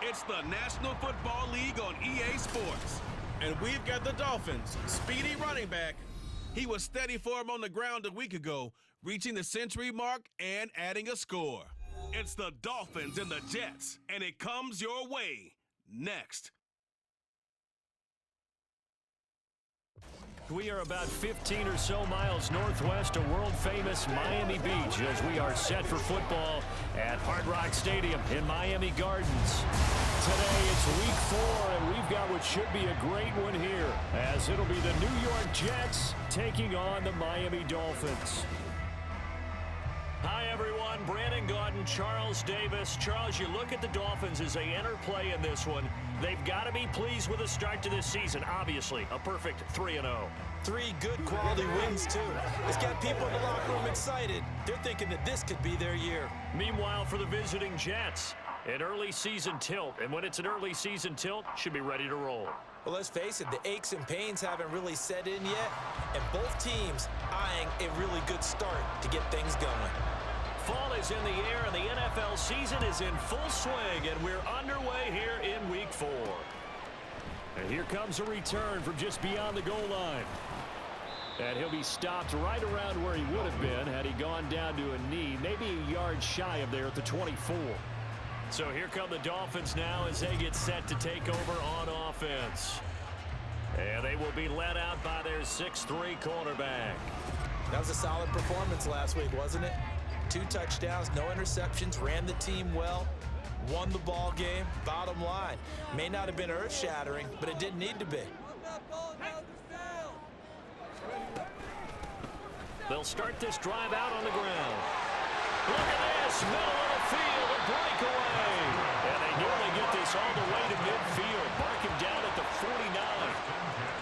It's the National Football League on EA Sports. And we've got the Dolphins' speedy running back. He was steady for him on the ground a week ago, reaching the century mark and adding a score. It's the Dolphins and the Jets, and it comes your way next. We are about 15 or so miles northwest of world-famous Miami Beach as we are set for football at Hard Rock Stadium in Miami Gardens. Today it's week 4, and we've got what should be a great one here, as it'll be the New York Jets taking on the Miami Dolphins. Hi, everyone. Brandon Gaudin, Charles Davis. Charles, you look at the Dolphins as they enter play in this one. They've got to be pleased with the start to this season. Obviously, a perfect 3-0. 3 good quality wins, too. It's got people in the locker room excited. They're thinking that this could be their year. Meanwhile, for the visiting Jets, an early season tilt. And when it's an early season tilt, should be ready to roll. Well, let's face it, the aches and pains haven't really set in yet, and both teams eyeing a really good start to get things going. Fall is in the air, and the NFL season is in full swing, and we're underway here in Week 4. And here comes a return from just beyond the goal line. And he'll be stopped right around where he would have been had he gone down to a knee, maybe a yard shy of there at the 24. So here come the Dolphins now as they get set to take over on offense. And they will be led out by their 6'3" quarterback. That was a solid performance last week, wasn't it? 2 touchdowns, no interceptions, ran the team well, won the ball game. Bottom line, may not have been earth-shattering, but it didn't need to be. They'll start this drive out on the ground. Look at this, middle of the field, a breakaway. And they nearly get this all the way to midfield. Mark him down at the 49.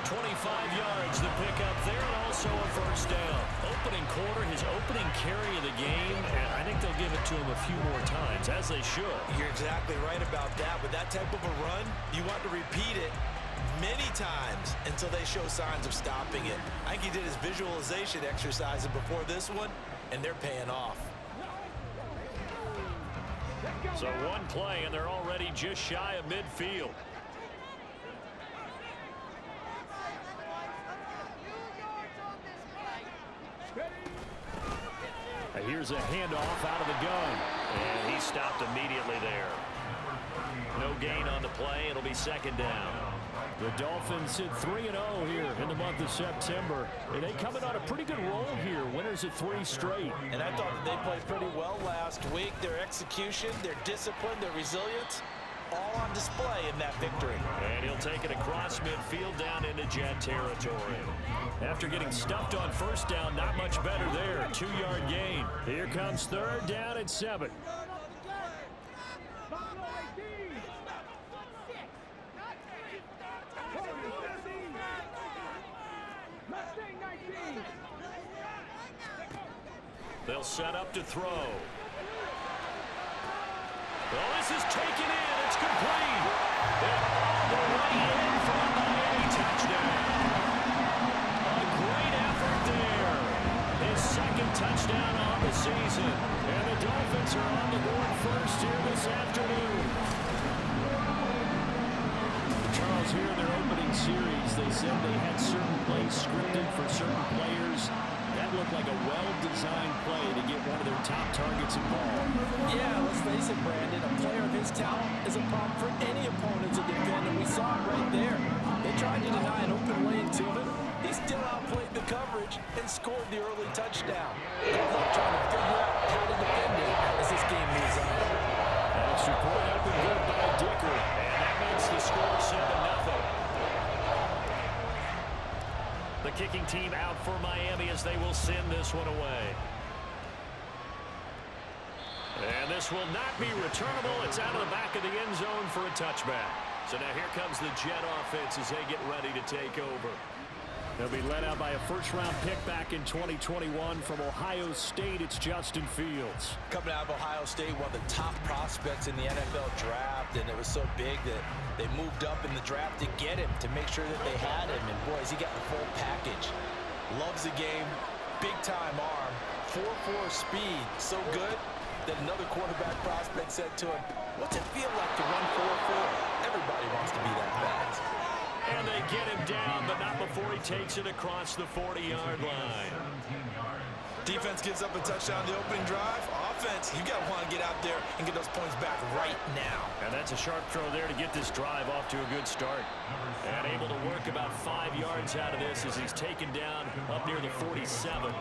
25 yards to pick up there, and also a first down. Opening quarter, his opening carry of the game, and I think they'll give it to him a few more times, as they should. You're exactly right about that. With that type of a run, you want to repeat it many times until they show signs of stopping it. I think he did his visualization exercises before this one, and they're paying off. So one play, and they're already just shy of midfield. Here's a handoff out of the gun, and he stopped immediately there. No gain on the play. It'll be second down. The Dolphins hit 3-0 here in the month of September, and they coming on a pretty good roll here. Winners at 3 straight. And I thought that they played pretty well last week. Their execution, their discipline, their resilience, all on display in that victory. And he'll take it across midfield down into Jet territory. After getting stuffed on first down, not much better there. 2-yard gain. Here comes third down at 7. They'll set up to throw. Well, this is taken in. It's complete. And all the way in for a Miami touchdown. A great effort there. His second touchdown on the season. And the Dolphins are on the board first here this afternoon. Charles, here in their opening series, they said they had certain plays scripted for certain players. That looked like a well-designed play to get one of their top targets involved. Yeah, let's face it, Brandon. A player of his talent is a problem for any opponent to defend, and we saw it right there. They tried to deny an open lane to him. He still outplayed the coverage and scored the early touchdown. Good luck trying to figure out how to defend it as this game moves on. Extra point up and good by Dicker. And that means the score 7-0. The kicking team out for Miami as they will send this one away. And this will not be returnable. It's out of the back of the end zone for a touchback. So now here comes the Jet offense as they get ready to take over. They'll be led out by a first-round pick back in 2021 from Ohio State. It's Justin Fields. Coming out of Ohio State, one of the top prospects in the NFL draft, and it was so big that they moved up in the draft to get him, to make sure that they had him. And, boys, he got the full package. Loves the game, big-time arm, 4.4 speed, so good that another quarterback prospect said to him, What's it feel like to run 4-4? Everybody wants to be that fast. And they get him down, but not before he takes it across the 40-yard line. Defense gives up a touchdown the opening drive. Offense, you got to want to get out there and get those points back right now. And that's a sharp throw there to get this drive off to a good start. And able to work about 5 yards out of this as he's taken down up near the 47.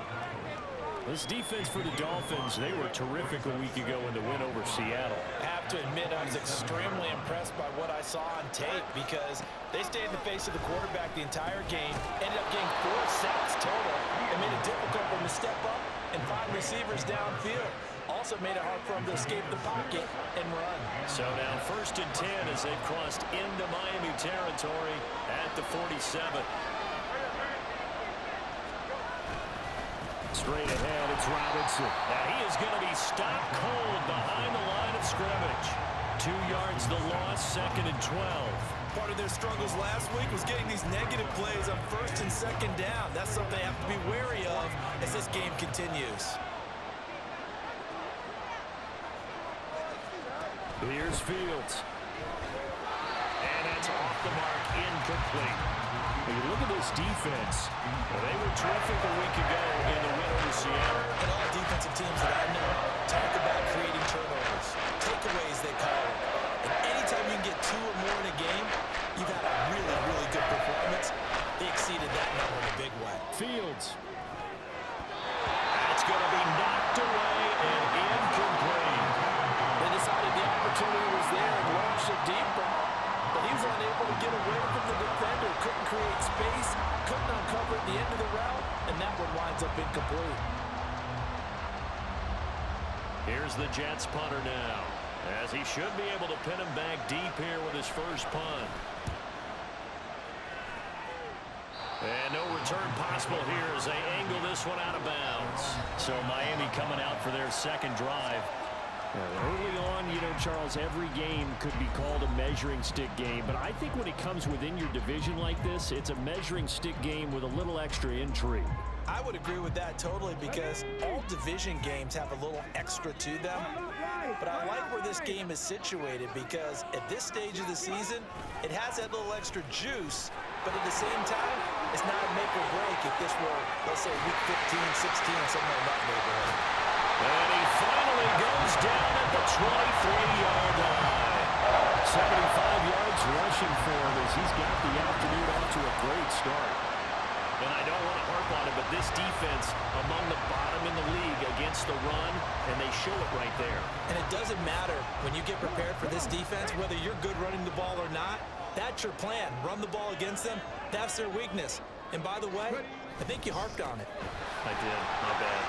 This defense for the Dolphins, they were terrific a week ago in the win over Seattle. I have to admit, I was extremely impressed by what I saw on tape because they stayed in the face of the quarterback the entire game, ended up getting 4 sacks total, and made it difficult for him to step up and find receivers downfield. Also made it hard for him to escape the pocket and run. So now 1st and 10 as they've crossed into Miami territory at the 47. Straight ahead, it's Robinson. Now he is going to be stopped cold behind the line of scrimmage. 2 yards the loss, 2nd and 12. Part of their struggles last week was getting these negative plays on 1st and 2nd down. That's something they have to be wary of as this game continues. Here's Fields. And that's off the mark, incomplete. When you look at this defense, well, they were terrific a week ago in the win over Seattle. And all defensive teams that I know talk about creating turnovers, takeaways they call it. And anytime you can get 2 or more in a game, you've had a really, really good performance. They exceeded that number in a big way. Fields. That's going to be knocked away and incomplete. They decided the opportunity was there and launched it deeper. But he was unable to get away from the defender, couldn't create space, couldn't uncover at the end of the route, and that one winds up incomplete. Here's the Jets punter now, as he should be able to pin him back deep here with his first punt. And no return possible here as they angle this one out of bounds. So Miami coming out for their second drive. Early on, you know, Charles, every game could be called a measuring stick game. But I think when it comes within your division like this, it's a measuring stick game with a little extra intrigue. I would agree with that totally because all division games have a little extra to them. But I like where this game is situated because at this stage of the season, it has that little extra juice. But at the same time, it's not a make or break if this were, let's say, week 15, 16, somewhere in that neighborhood. And he finally goes down at the 23-yard line. 75 yards rushing for him as he's got the afternoon off to a great start. And I don't want to harp on it, but this defense among the bottom in the league against the run, and they show it right there. And it doesn't matter when you get prepared for this defense, whether you're good running the ball or not, that's your plan. Run the ball against them. That's their weakness. And by the way, I think you harped on it. I did. My bad.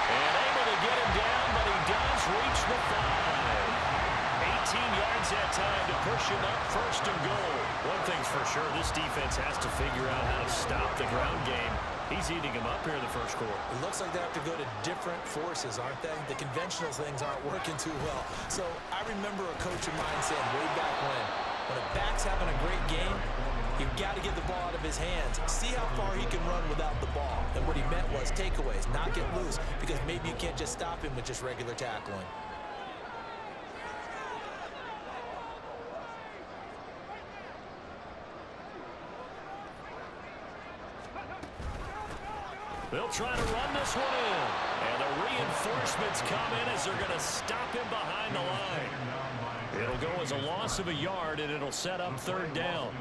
And able to get him down, but he does reach the 5. 18 yards that time to push him up 1st and goal. One thing's for sure, this defense has to figure out how to stop the ground game. He's eating him up here in the first quarter. It looks like they have to go to different forces, aren't they? The conventional things aren't working too well. So I remember a coach of mine saying way back when a back's having a great game, you've got to get the ball out of his hands. See how far he can run without the ball. And what he meant was takeaways, not get loose, because maybe you can't just stop him with just regular tackling. They'll try to run this one in. And the reinforcements come in as they're going to stop him behind the line. It'll go as a loss of a yard, and it'll set up 3rd down.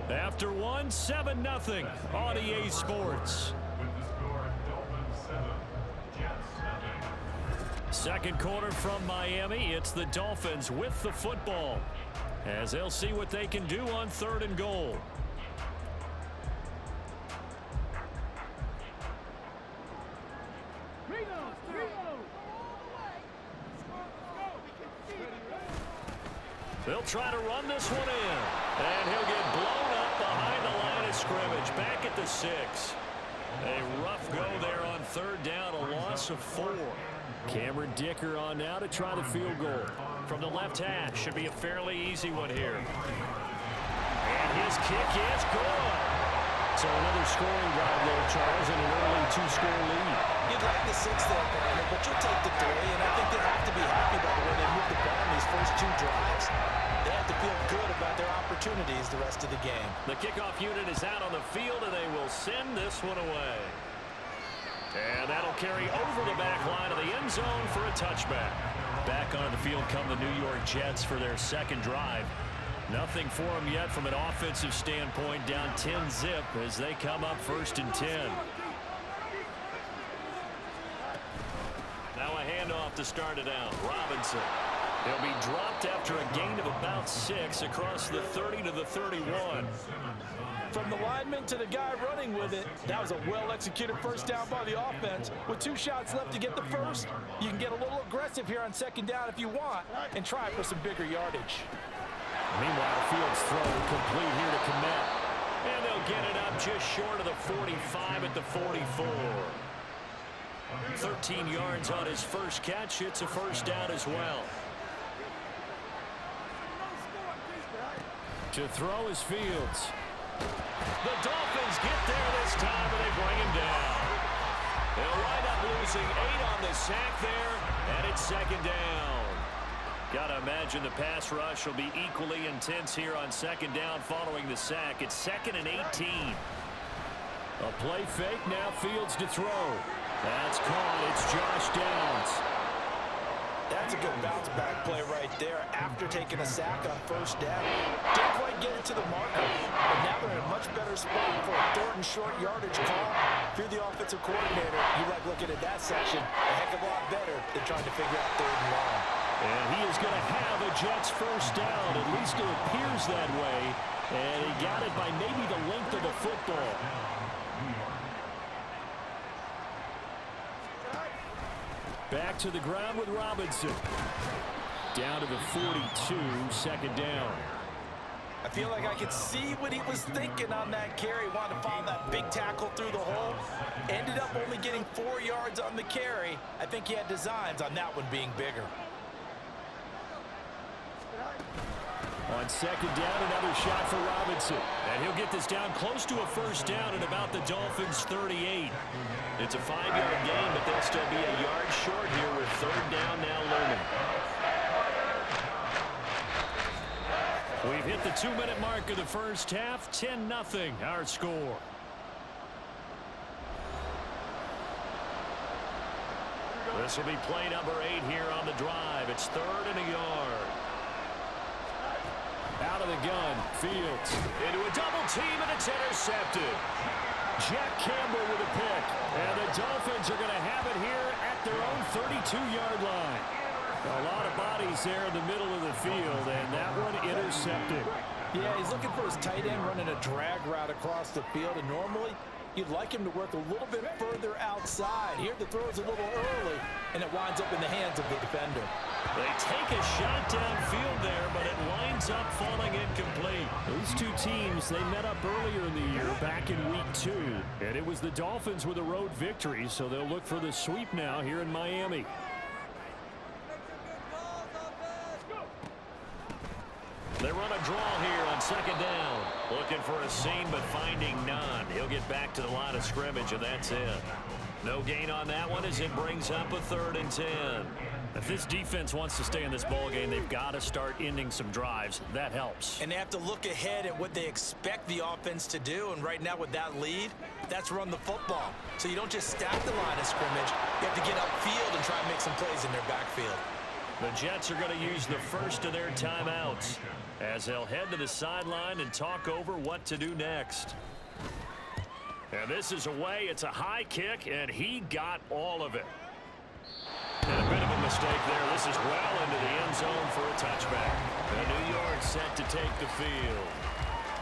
After one, 7-0 on EA Sports. Second quarter from Miami. It's the Dolphins with the football as they'll see what they can do on 3rd and goal. They'll try to run this one in. And he'll get blown up behind the line of scrimmage. Back at the 6. A rough go there on 3rd down. A loss of 4. Cameron Dicker on now to try the field goal. From the left hash. Should be a fairly easy one here. And his kick is good. So another scoring drive there, Charles, and an early 2-score lead. You'd like the 6th there, partner, but you'll take the 3, and I think they have to be happy about the way they moved the ball in these first 2 drives. They have to feel good about their opportunities the rest of the game. The kickoff unit is out on the field, and they will send this one away. And that'll carry over the back line of the end zone for a touchback. Back onto the field come the New York Jets for their second drive. Nothing for them yet from an offensive standpoint, down 10-zip as they come up 1st and 10. Now a handoff to start it out. Robinson. He'll be dropped after a gain of about 6 across the 30 to the 31. From the lineman to the guy running with it, that was a well-executed first down by the offense. With 2 shots left to get the first, you can get a little aggressive here on 2nd down if you want and try for some bigger yardage. Meanwhile, Fields' throw complete here to commit. And they'll get it up just short of the 45 at the 44. 13 yards on his first catch. It's a first down as well. To throw is Fields. The Dolphins get there this time, and they bring him down. They'll wind up losing 8 on the sack there, and it's 2nd down. Got to imagine the pass rush will be equally intense here on 2nd down following the sack. It's 2nd and 18. A play fake, now Fields to throw. That's caught. It's Josh Downs. That's a good bounce-back play right there after taking a sack on 1st down. Didn't quite get it to the marker, but now they're in a much better spot for a 3rd and short yardage call. If you're the offensive coordinator, you like looking at that section a heck of a lot better than trying to figure out 3rd and long. And he is going to have a Jets first down. At least it appears that way. And he got it by maybe the length of the football. Back to the ground with Robinson. Down to the 42, 2nd down. I feel like I could see what he was thinking on that carry. Wanted to follow that big tackle through the hole. Ended up only getting 4 yards on the carry. I think he had designs on that one being bigger. On 2nd down, another shot for Robinson. And he'll get this down close to a first down at about the Dolphins' 38. It's a 5-yard gain, but they'll still be a yard short here with 3rd down now looming. We've hit the 2-minute mark of the first half. 10-0 our score. This will be play number 8 here on the drive. It's 3rd and a yard. Out of the gun, Fields. Into a double team, and it's intercepted. Jack Campbell with a pick. And the Dolphins are going to have it here at their own 32-yard line. A lot of bodies there in the middle of the field, and that one intercepted. Yeah, he's looking for his tight end running a drag route across the field, and normally you'd like him to work a little bit further outside. Here the throw is a little early, and it winds up in the hands of the defender. They take a shot downfield there, but it winds up falling incomplete. These two teams, they met up earlier in the year, back in week 2. And it was the Dolphins with a road victory, so they'll look for the sweep now here in Miami. They run a draw here on 2nd down. Looking for a seam, but finding none. He'll get back to the line of scrimmage, and that's it. No gain on that one as it brings up a 3rd and 10. If this defense wants to stay in this ballgame, they've got to start ending some drives. That helps. And they have to look ahead at what they expect the offense to do. And right now with that lead, that's run the football. So you don't just stack the line of scrimmage. You have to get upfield and try and make some plays in their backfield. The Jets are going to use the first of their timeouts as they'll head to the sideline and talk over what to do next. And this is away. It's a high kick, and he got all of it. And a bit of a mistake there. This is well into the end zone for a touchback. And New York set to take the field.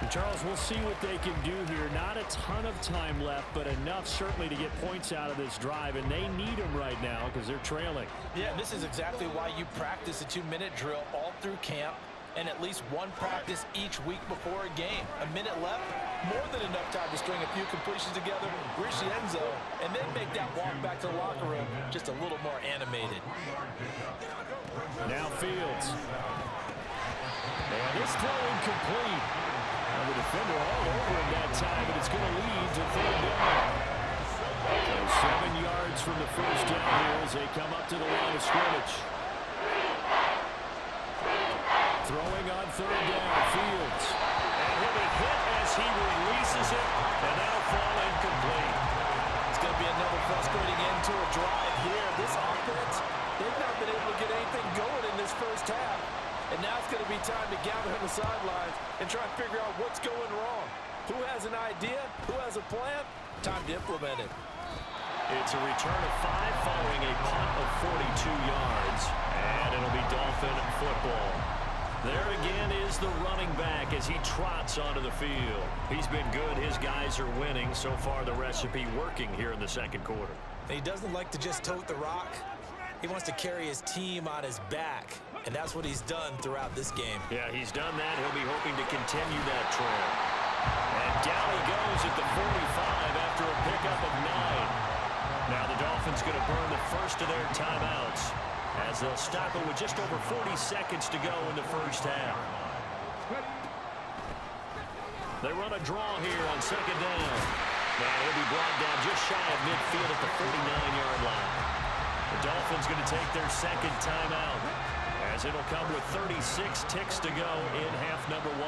And Charles, we'll see what they can do here. Not a ton of time left, but enough certainly to get points out of this drive. And they need them right now because they're trailing. Yeah, this is exactly why you practice a 2-minute drill all through camp and at least one practice each week before a game. A minute left, more than enough time to string a few completions together, reach the end zone, and then make that walk back to the locker room just a little more animated. Now Fields. And this throw incomplete. And the defender all over him that time, and it's going to lead to 3rd down. 7 yards from the first down here as they come up to the line of scrimmage. Throwing on third down, Fields. And he'll be hit as he releases it, and that'll fall incomplete. It's going to be another frustrating end to a drive here. This offense, they've not been able to get anything going in this first half. And now it's going to be time to gather on the sidelines and try and figure out what's going wrong. Who has an idea? Who has a plan? Time to implement it. It's a return of 5 following a punt of 42 yards. And it'll be Dolphin football. There again is the running back as he trots onto the field. He's been good. His guys are winning. So far, the recipe working here in the second quarter. He doesn't like to just tote the rock. He wants to carry his team on his back, and that's what he's done throughout this game. Yeah, he's done that. He'll be hoping to continue that trend. And down he goes at the 45 after a pickup of 9. Now the Dolphins going to burn the first of their timeouts as they'll stop it with just over 40 seconds to go in the first half. They run a draw here on second down. Now he'll be brought down just shy of midfield at the 49-yard line. The Dolphins going to take their second timeout as it'll come with 36 ticks to go in half number 1.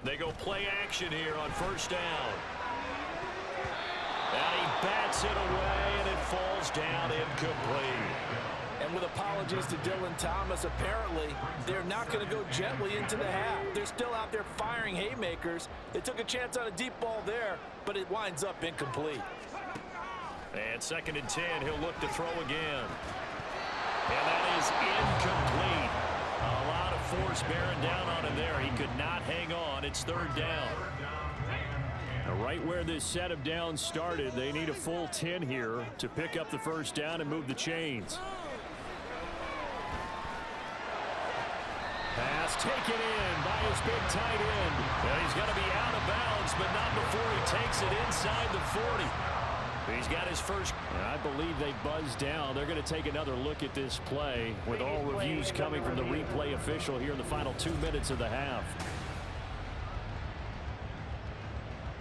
They go play action here on first down. And he bats it away, and it falls down incomplete. And with apologies to Dylan Thomas, apparently they're not going to go gently into the half. They're still out there firing haymakers. They took a chance on a deep ball there, but it winds up incomplete. And second and 10, he'll look to throw again. And that is incomplete. A lot of force bearing down on him there. He could not hang on. It's third down. Now, right where this set of downs started, they need a full 10 here to pick up the first down and move the chains. Pass taken in by his big tight end. And he's going to be out of bounds, but not before he takes it inside the 40. He's got his first. I believe they buzzed down. They're going to take another look at this play with all reviews coming from the replay official here in the final 2 minutes of the half.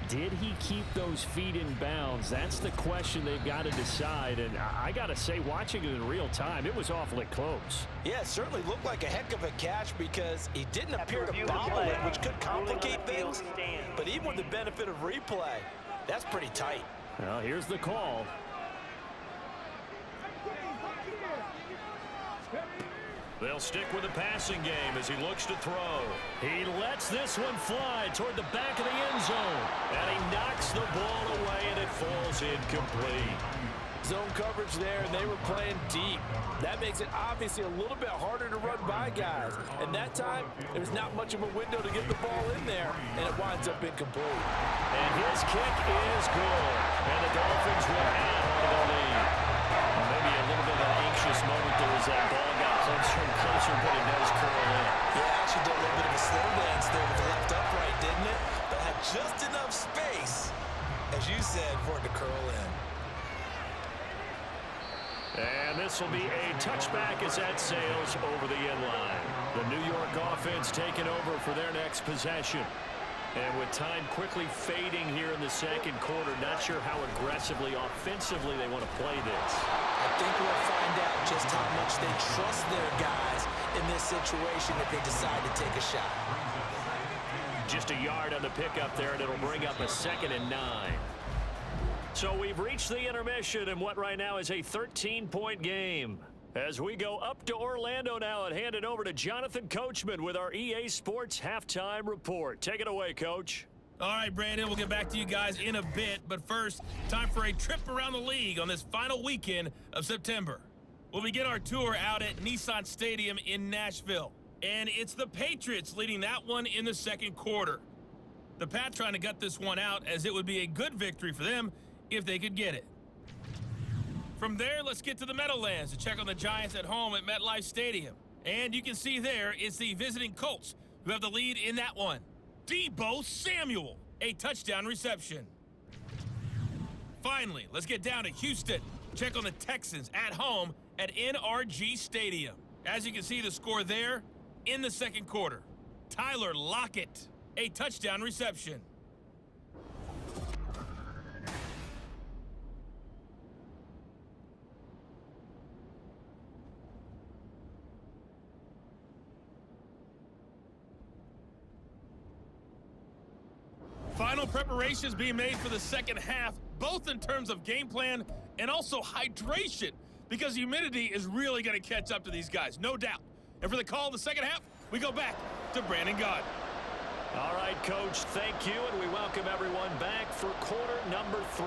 Did he keep those feet in bounds? That's the question they've got to decide. And I got to say, watching it in real time, it was awfully close. Yeah, it certainly looked like a heck of a catch because he didn't appear to bobble it, which could complicate things. But even with the benefit of replay, that's pretty tight. Well, here's the call. They'll stick with the passing game as he looks to throw. He lets this one fly toward the back of the end zone. And he knocks the ball away, and it falls incomplete. Zone coverage there, and they were playing deep. That makes it obviously a little bit harder to run by guys. And that time, there's not much of a window to get the ball in there, and it winds up incomplete. And his kick is good. And the Dolphins will add on to their lead. Maybe a little bit of an anxious moment there as that ball got closer and closer, but it does curl in. Yeah, actually did a little bit of a slow dance there with the left upright, didn't it? But had just enough space, as you said, for it to curl in. And this will be a touchback as that sails over the end line. The New York offense taking over for their next possession. And with time quickly fading here in the second quarter, not sure how aggressively, offensively they want to play this. I think we'll find out just how much they trust their guys in this situation if they decide to take a shot. Just a yard on the pickup there, and it'll bring up a 2nd and 9. So we've reached the intermission in what right now is a 13-point game. As we go up to Orlando now and hand it over to Jonathan Coachman with our EA Sports Halftime Report. Take it away, Coach. All right, Brandon, we'll get back to you guys in a bit. But first, time for a trip around the league on this final weekend of September. We'll begin our tour out at Nissan Stadium in Nashville. And it's the Patriots leading that one in the second quarter. The Pats trying to gut this one out as it would be a good victory for them if they could get it. From there, let's get to the Meadowlands to check on the Giants at home at MetLife Stadium. And you can see there, it's the visiting Colts who have the lead in that one. Deebo Samuel, a touchdown reception. Finally, let's get down to Houston. Check on the Texans at home at NRG Stadium. As you can see the score there, in the second quarter. Tyler Lockett, a touchdown reception. Final preparations being made for the second half, both in terms of game plan and also hydration, because humidity is really going to catch up to these guys, no doubt. And for the call of the second half, we go back to Brandon Gaudin. All right, Coach, thank you, and we welcome everyone back for quarter number 3.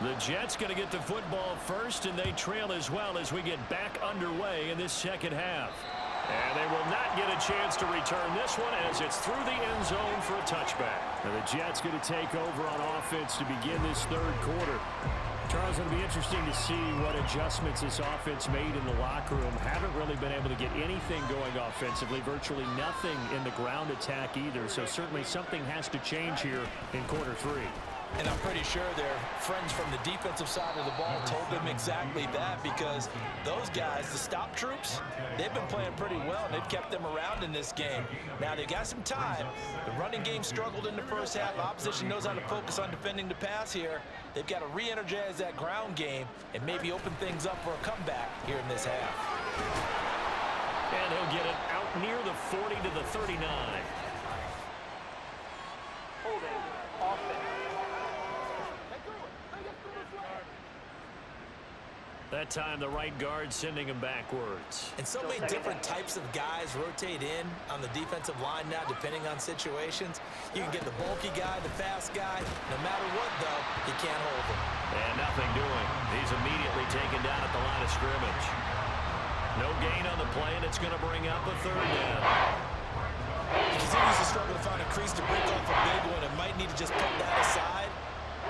The Jets going to get the football first, and they trail as well as we get back underway in this second half. And they will not get a chance to return this one as it's through the end zone for a touchback. Now the Jets going to take over on offense to begin this third quarter. Charles, it'll be interesting to see what adjustments this offense made in the locker room. Haven't really been able to get anything going offensively, virtually nothing in the ground attack either. So certainly something has to change here in quarter 3. And I'm pretty sure their friends from the defensive side of the ball told them exactly that, because those guys, the stop troops, they've been playing pretty well, and they've kept them around in this game. Now, they've got some time. The running game struggled in the first half. Opposition knows how to focus on defending the pass here. They've got to re-energize that ground game and maybe open things up for a comeback here in this half. And he'll get it out near the 40 to the 39. Holding offense. That time the right guard sending him backwards. And so many different types of guys rotate in on the defensive line now, depending on situations. You can get the bulky guy, the fast guy. No matter what, though, you can't hold him. And nothing doing. He's immediately taken down at the line of scrimmage. No gain on the play, and it's going to bring up a third down. He continues to struggle to find a crease to break off a big one, and might need to just put that aside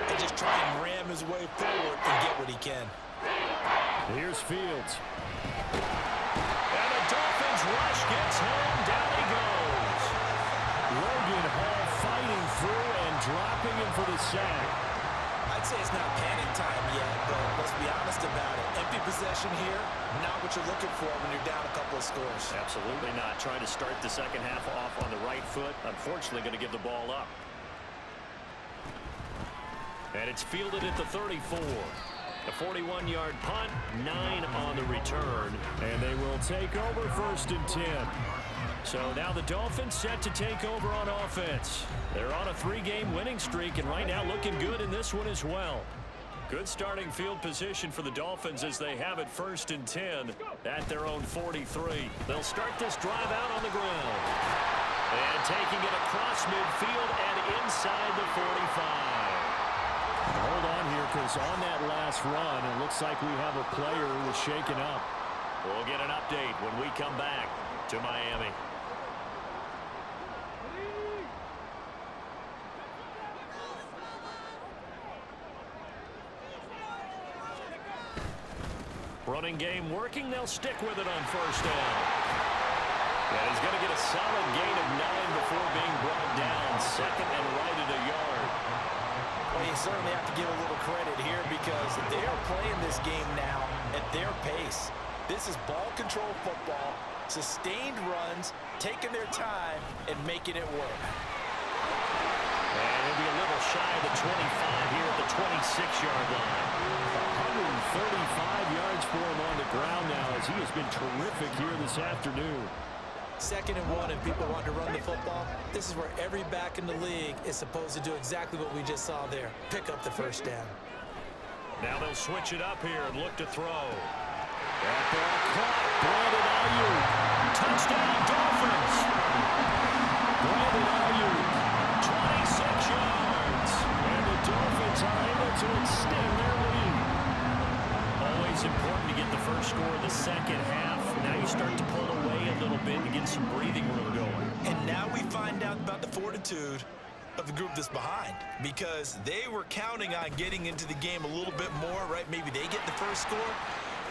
and just try and ram his way forward and get what he can. Here's Fields. And the Dolphins rush gets home. Down he goes. Logan Hall fighting through and dropping him for the sack. I'd say it's not panic time yet, but let's be honest about it. Empty possession here, not what you're looking for when you're down a couple of scores. Absolutely not. Trying to start the second half off on the right foot. Unfortunately, going to give the ball up. And it's fielded at the 34. A 41-yard punt, 9 on the return. And they will take over 1st and 10. So now the Dolphins set to take over on offense. They're on a 3-game winning streak, and right now looking good in this one as well. Good starting field position for the Dolphins as they have it 1st and 10 at their own 43. They'll start this drive out on the ground. And taking it across midfield and inside the 45. Hold on here, because on that last run, it looks like we have a player who was shaken up. We'll get an update when we come back to Miami. Running game working. They'll stick with it on 1st down. And he's going to get a solid gain of 9 before being brought down. 2nd and right at a yard. Well, you certainly have to give a little credit here, because they are playing this game now at their pace. This is ball control football, sustained runs, taking their time, and making it work. And he'll be a little shy of the 25 here at the 26-yard line. 135 yards for him on the ground now, as he has been terrific here this afternoon. 2nd and 1, and people want to run the football. This is where every back in the league is supposed to do exactly what we just saw there. Pick up the 1st down. Now they'll switch it up here and look to throw. That ball caught. Brandon Ayuk. Touchdown, Dolphins. Brandon Ayuk. 26 yards. And the Dolphins are able to extend their lead. Always important to get the first score of the second half. Now you start to pull away a little bit to get some breathing room going. And now we find out about the fortitude of the group that's behind, because they were counting on getting into the game a little bit more, right? Maybe they get the first score.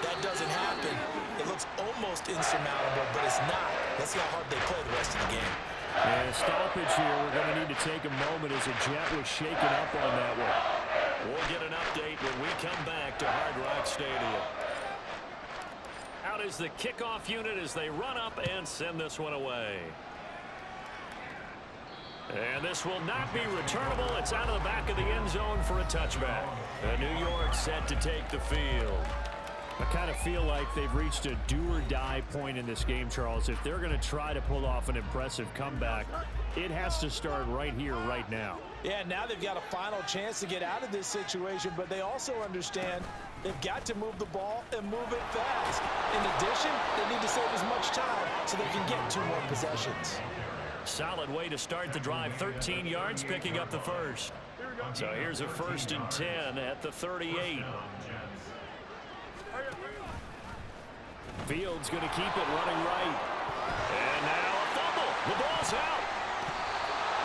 That doesn't happen. It looks almost insurmountable, but it's not. Let's see how hard they play the rest of the game. And a stoppage here. We're going to need to take a moment as a Jet was shaken up on that one. We'll get an update when we come back to Hard Rock Stadium. Out is the kickoff unit as they run up and send this one away. And this will not be returnable. It's out of the back of the end zone for a touchback. New York set to take the field. I kind of feel like they've reached a do-or-die point in this game, Charles. If they're going to try to pull off an impressive comeback, it has to start right here, right now. Yeah, now they've got a final chance to get out of this situation, but they also understand they've got to move the ball and move it fast. In addition, they need to save as much time so they can get 2 more possessions. Solid way to start the drive. 13 yards, picking up the first. So here's a 1st and 10 at the 38. Fields going to keep it running right. And now a fumble. The ball's out.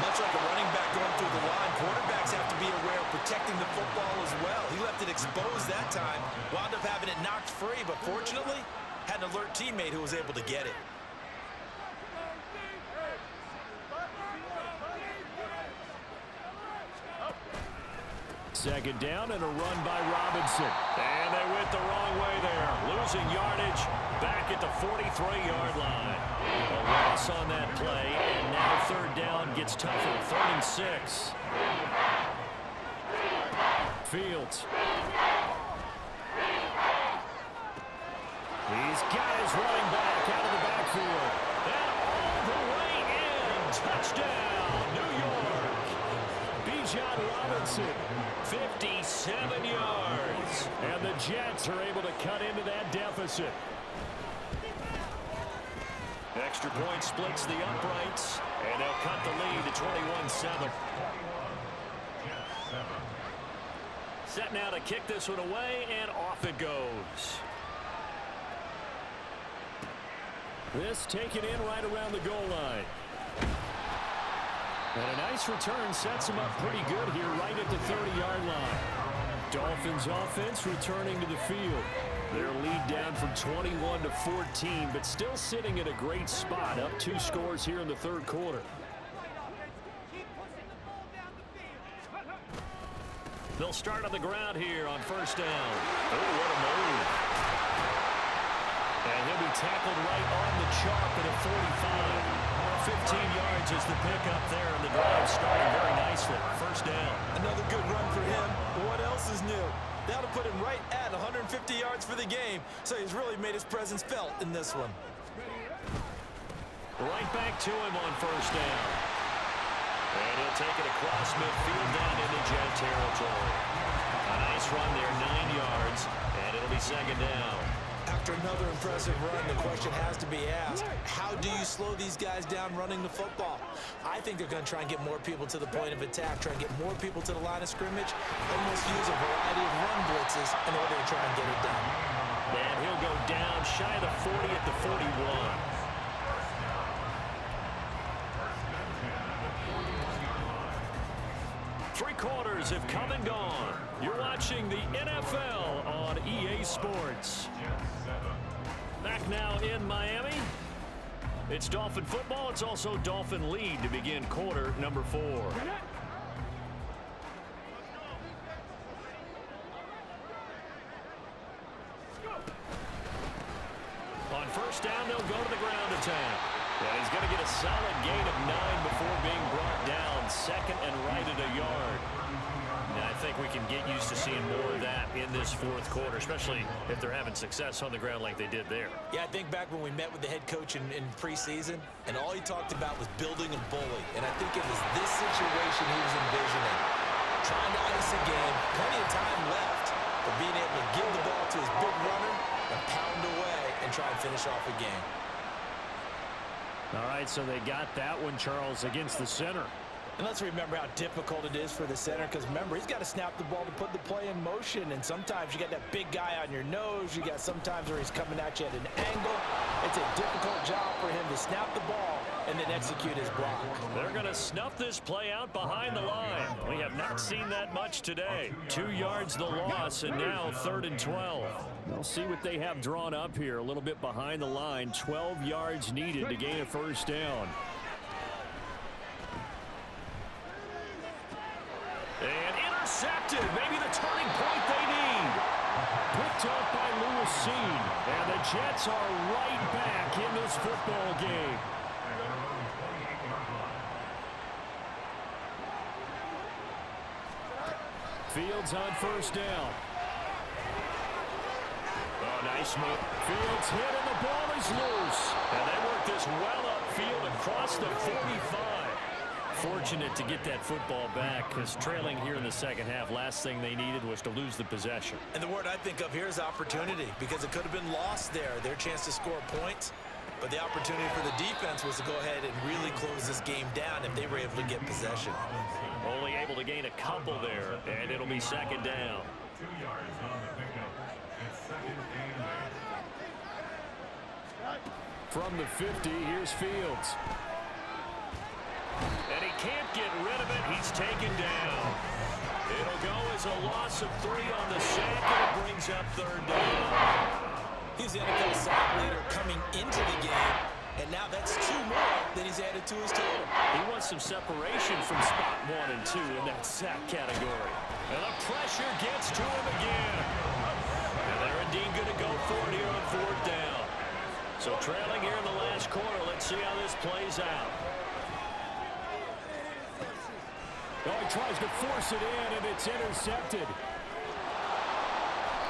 Much like a running back going through the line, quarterbacks have to be aware of protecting the football as well. He left it exposed that time, wound up having it knocked free, but fortunately, had an alert teammate who was able to get it. Second down and a run by Robinson. And they went the wrong way there. Losing yardage back at the 43-yard line. A loss on that play, and now 3rd down gets tougher. 3rd and 6. Fields. He's got his running back out of the backfield. And all the way in. Touchdown, New York. Bijan Robinson. 57 yards. And the Jets are able to cut into that deficit. Extra point splits the uprights, and they'll cut the lead to 21-7. Set now to kick this one away, and off it goes. This taken in right around the goal line. And a nice return sets him up pretty good here right at the 30-yard line. Dolphins offense returning to the field. Their lead down from 21 to 14, but still sitting at a great spot, up 2 scores here in the 3rd quarter. They'll start on the ground here on 1st down. Oh, what a move. And he'll be tackled right on the chalk at a 45. 15 yards is the pickup there, and the drive starting very nicely. 1st down. Another good run for him. What else is new? That'll put him right at 150 yards for the game, so he's really made his presence felt in this one. Right back to him on 1st down. And he'll take it across midfield down into Jet territory. A nice run there, 9 yards, and it'll be 2nd down. After another impressive run, the question has to be asked, how do you slow these guys down running the football? I think they're going to try and get more people to the point of attack, try and get more people to the line of scrimmage, almost use a variety of run blitzes in order to try and get it done. And he'll go down shy of the 40 at the 41. 3 quarters have come and gone. You're watching the NFL on EA Sports. Back now in Miami. It's Dolphin football. It's also Dolphin lead to begin quarter number 4. On 1st down, they'll go to the ground attack. And he's going to get a solid gain of 9 before being brought down. 2nd and right at a yard. And I think we can get used to seeing more of that in this 4th quarter, especially if they're having success on the ground like they did there. Yeah, I think back when we met with the head coach in preseason, and all he talked about was building a bully. And I think it was this situation he was envisioning. Trying to ice a game, plenty of time left, but being able to give the ball to his big runner and pound away and try and finish off a game. All right, so they got that one, Charles, against the center. And let's remember how difficult it is for the center, because remember, he's got to snap the ball to put the play in motion, and sometimes you got that big guy on your nose. You got sometimes where he's coming at you at an angle. It's a difficult job for him to snap the ball and then execute his block. They're going to snuff this play out behind the line. We have not seen that much today. 2 yards the loss, and now 3rd and 12. We'll see what they have drawn up here. A little bit behind the line. 12 yards needed to gain a 1st down. And intercepted. Maybe the picked up by Lewis. And the Jets are right back in this football game. Fields on first down. Oh, nice move. Fields hit and the ball is loose. And they work this well upfield across the 45. Fortunate to get that football back, because trailing here in the second half, last thing they needed was to lose the possession. And the word I think of here is opportunity, because it could have been lost there. Their chance to score points. But the opportunity for the defense was to go ahead and really close this game down if they were able to get possession. Only able to gain a couple there, and it'll be second down. 2 yards on the pickup. It's second and 9. From the 50, here's Fields. And he can't get rid of it. He's taken down. It'll go as a loss of 3 on the sack, and it brings up third down. He's the NFL sack leader coming into the game, and now that's 2 more that he's added to his total. He wants some separation from spot 1 and 2 in that sack category. And the pressure gets to him again. And they're indeed going to go for it here on fourth down. So trailing here in the last quarter, let's see how this plays out. Oh, he tries to force it in, and it's intercepted.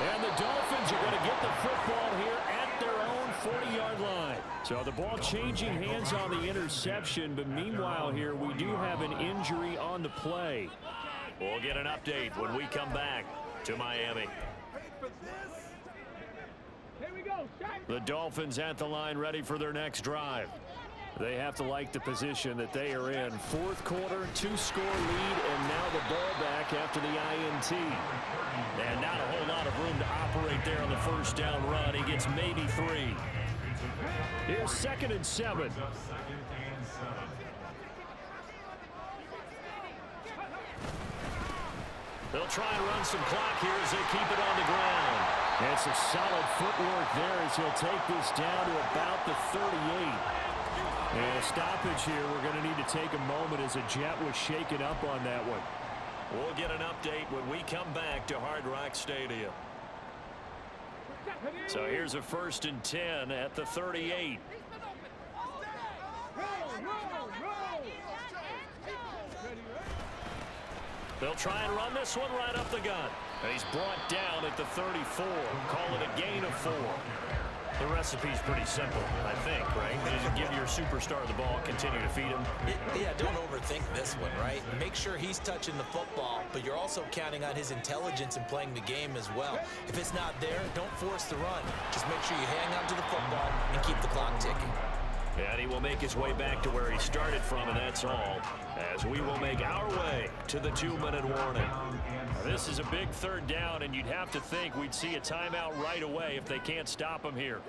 And the Dolphins are going to get the football here at their own 40-yard line. So the ball changing hands on the interception, but meanwhile here we do have an injury on the play. We'll get an update when we come back to Miami. The Dolphins at the line ready for their next drive. They have to like the position that they are in. Fourth quarter, 2-score lead, and now the ball back after the INT. And not a whole lot of room to operate there on the first down run. He gets maybe 3. Here's 2nd and 7. They'll try and run some clock here as they keep it on the ground. And some solid footwork there as he'll take this down to about the 38. And a stoppage here. We're going to need to take a moment as a Jet was shaken up on that one. We'll get an update when we come back to Hard Rock Stadium. So here's a 1st and 10 at the 38. They'll try and run this one right up the gun. And he's brought down at the 34. Call it a gain of 4. The recipe's pretty simple, I think, right? You just give your superstar the ball, continue to feed him. Yeah, don't overthink this one, right? Make sure he's touching the football, but you're also counting on his intelligence in playing the game as well. If it's not there, don't force the run. Just make sure you hang on to the football and keep the clock ticking. And he will make his way back to where he started from, and that's all, as we will make our way to the 2-minute warning. This is a big third down, and you'd have to think we'd see a timeout right away if they can't stop him here.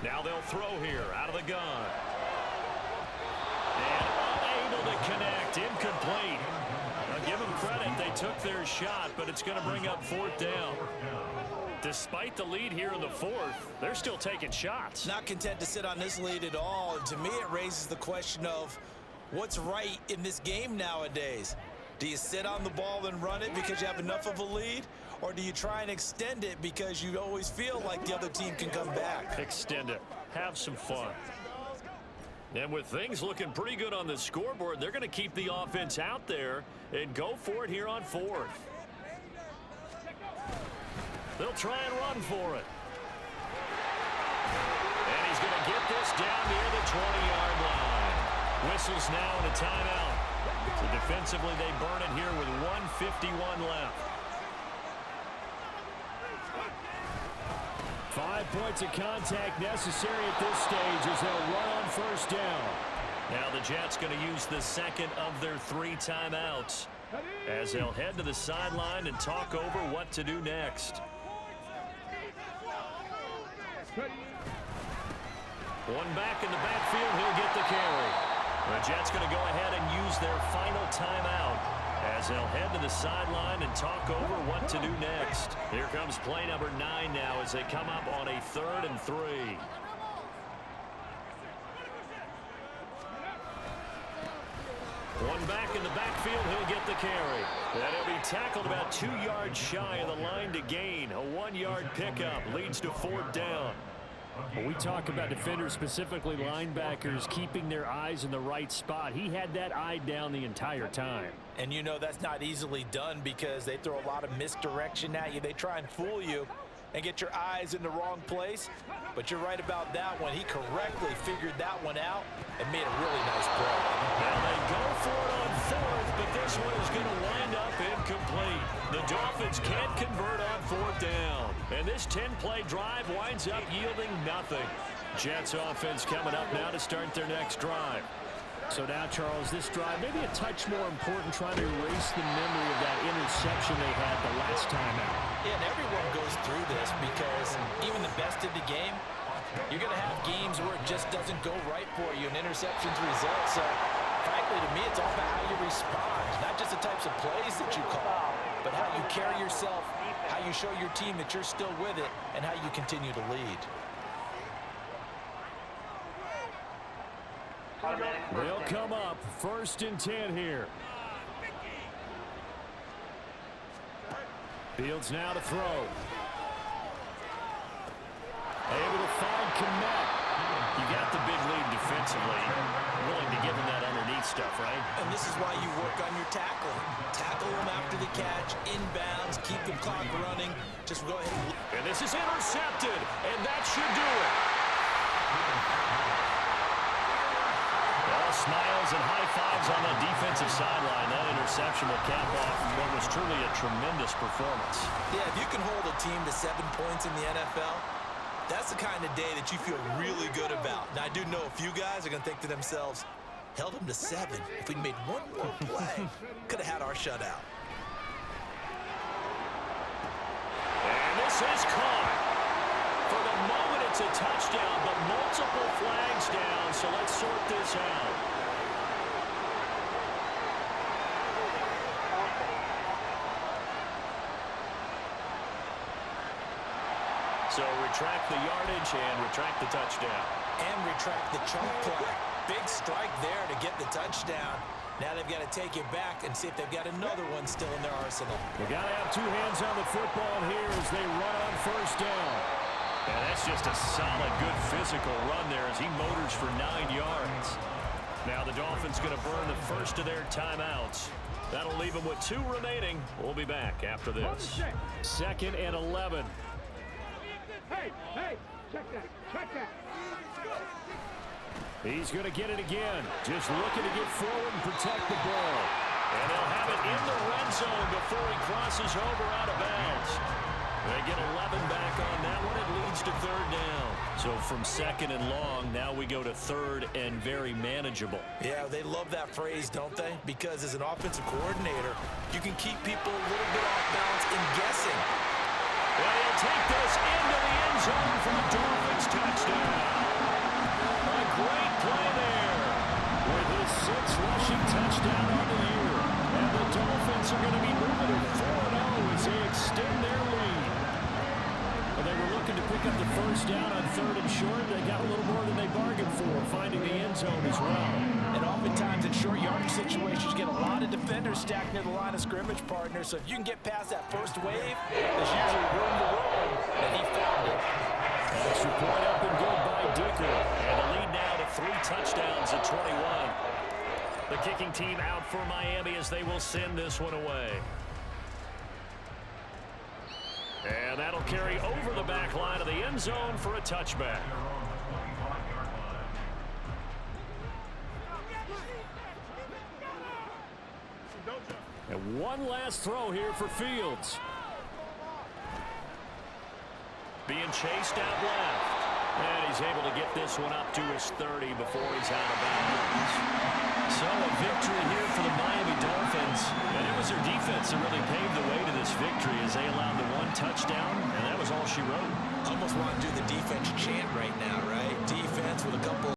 Now they'll throw here out of the gun. And unable to connect, incomplete. Now give them credit, they took their shot, but it's going to bring up fourth down. Despite the lead here in the fourth, they're still taking shots. Not content to sit on this lead at all. And to me, it raises the question of what's right in this game nowadays. Do you sit on the ball and run it because you have enough of a lead? Or do you try and extend it because you always feel like the other team can come back? Extend it. Have some fun. And with things looking pretty good on the scoreboard, they're going to keep the offense out there and go for it here on fourth. They'll try and run for it. And he's going to get this down near the 20-yard line. Whistles now and a timeout. So defensively, they burn it here with 1:51 left. 5 points of contact necessary at this stage as they'll run on first down. Now the Jets going to use the second of their 3 timeouts as they'll head to the sideline and talk over what to do next. One back in the backfield, he'll get the carry. The Jets going to go ahead and use their final timeout as they'll head to the sideline and talk over what to do next. Here comes play number 9 now as they come up on a 3rd and 3. One back in the backfield, he'll get the carry. And he'll be tackled about 2 yards shy of the line to gain. A 1-yard pickup leads to 4th down. When we talk about defenders, specifically linebackers, keeping their eyes in the right spot, he had that eye down the entire time. And you know that's not easily done because they throw a lot of misdirection at you. They try and fool you and get your eyes in the wrong place. But you're right about that one. He correctly figured that one out and made a really nice play. Now they go for it on 4th, but this one is going to wind up incomplete. The Dolphins can't convert on 4th down. And this 10-play drive winds up yielding nothing. Jets offense coming up now to start their next drive. So now, Charles, this drive maybe a touch more important, trying to erase the memory of that interception they had the last time out. Yeah, and everyone goes through this because even the best of the game, you're going to have games where it just doesn't go right for you and interceptions result. So, frankly, to me, it's all about how you respond, not just the types of plays that you call, but how you carry yourself, how you show your team that you're still with it, and how you continue to lead. They'll come up 1st and 10 here. Fields now to throw. Able to find Kmet. You got the big lead defensively. Willing to give him that underneath stuff, right? And this is why you work on your tackling. Tackle them after the catch, inbounds, keep the clock running. Just go ahead and... And this is intercepted, and that should do it. All smiles and high fives on the defensive sideline. That interception will cap off what was truly a tremendous performance. Yeah, if you can hold a team to 7 points in the NFL, that's the kind of day that you feel really good about. Now, I do know a few guys are going to think to themselves, held them to 7. If we'd made one more play, could have had our shutout. And this is caught. For the moment, it's a touchdown, but multiple flags down, so let's sort this out. So retract the yardage and retract the touchdown. And retract the chunk play. Big strike there to get the touchdown. Now they've got to take it back and see if they've got another one still in their arsenal. They got to have 2 hands on the football here as they run on 1st down. And that's just a solid, good physical run there as he motors for 9 yards. Now the Dolphins going to burn the first of their timeouts. That'll leave them with 2 remaining. We'll be back after this. 2nd and 11. Hey, check that. He's going to get it again. Just looking to get forward and protect the ball. And they'll have it in the red zone before he crosses over out of bounds. They get 11 back on that one. It leads to 3rd down. So from 2nd and long, now we go to 3rd and very manageable. Yeah, they love that phrase, don't they? Because as an offensive coordinator, you can keep people a little bit off balance in guessing. And he'll take this into the end zone for the Dolphins touchdown. A great play there. With his 6th rushing touchdown on the year. And the Dolphins are going to be moving to 4-0 as they extend their lead. Well, they were looking to pick up the 1st down on 3rd and short. They got a little more than they bargained for, finding the end zone as well. And oftentimes in short yardage situations, you get a lot of defenders stacked near the line of scrimmage, partner. So if you can get past that first wave, there's usually room to roam, and he found it. Extra point up and good by Dicker. And the lead now to 3 touchdowns at 21. The kicking team out for Miami as they will send this one away. And that'll carry over the back line of the end zone for a touchback. And one last throw here for Fields. Being chased out left. And he's able to get this one up to his 30 before he's out of bounds. So a victory here for the Miami Dolphins. And it was their defense that really paved the way to this victory as they allowed the 1 touchdown. And that was all she wrote. Almost want to do the defense chant right now, right? Defense with a couple